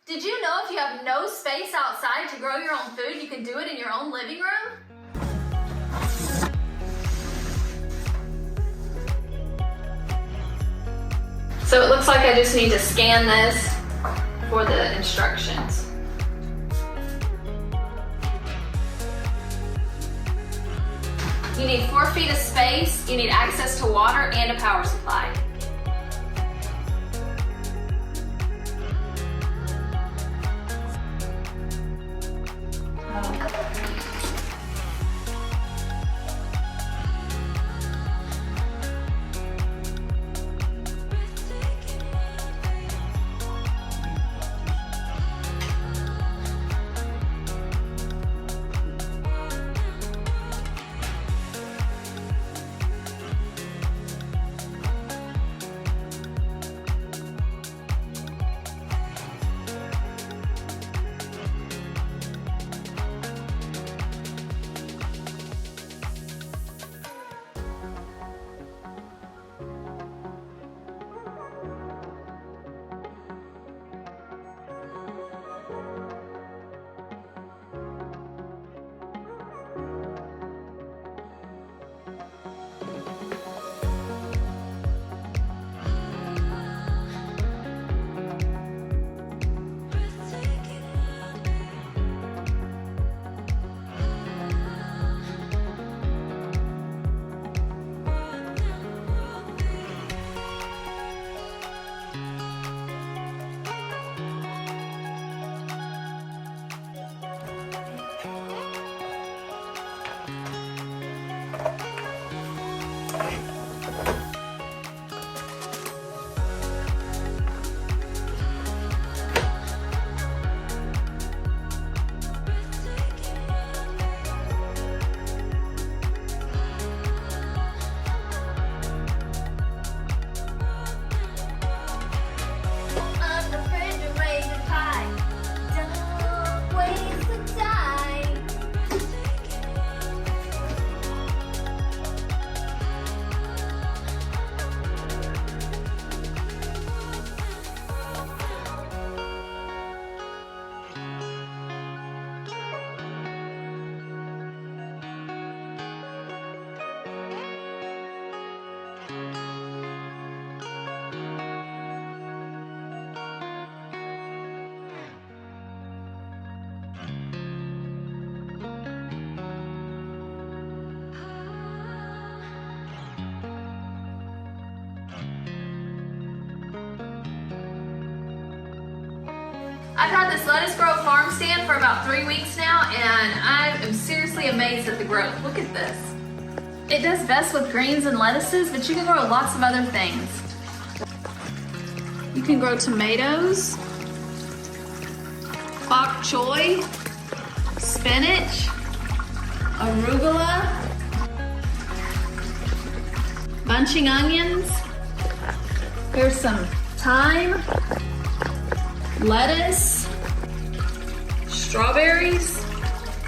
Did you know if you have no space outside to grow your own food, you can do it in your own living room? So it looks like I just need to scan this for the instructions. You need 4 feet of space, you need access to water and a power supply. I've had this Lettuce Grow Farmstand for about 3 weeks now, and I am seriously amazed at the growth. Look at this. It does best with greens and lettuces, but you can grow lots of other things. You can grow tomatoes, bok choy, spinach, arugula, bunching onions. Here's some thyme, lettuce, strawberries.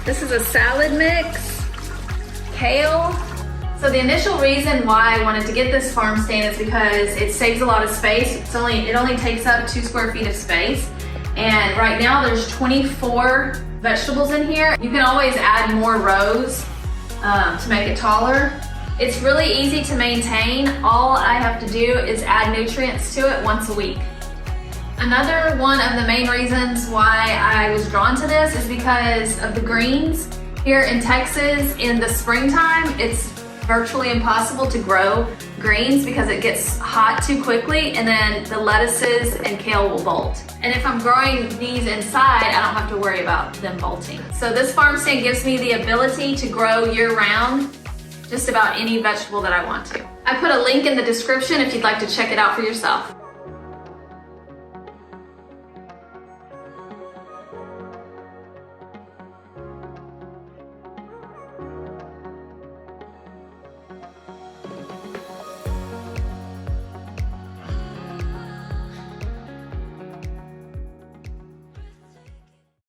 This is a salad mix, kale. So the initial reason why I wanted to get this farm stand is because it saves a lot of space. It only takes up 2 square feet of space. And right now there's 24 vegetables in here. You can always add more rows to make it taller. It's really easy to maintain. All I have to do is add nutrients to it once a week. Another one of the main reasons why I was drawn to this is because of the greens. Here in Texas, in the springtime, it's virtually impossible to grow greens because it gets hot too quickly, and then the lettuces and kale will bolt. And if I'm growing these inside, I don't have to worry about them bolting. So this farm stand gives me the ability to grow year-round just about any vegetable that I want to. I put a link in the description if you'd like to check it out for yourself.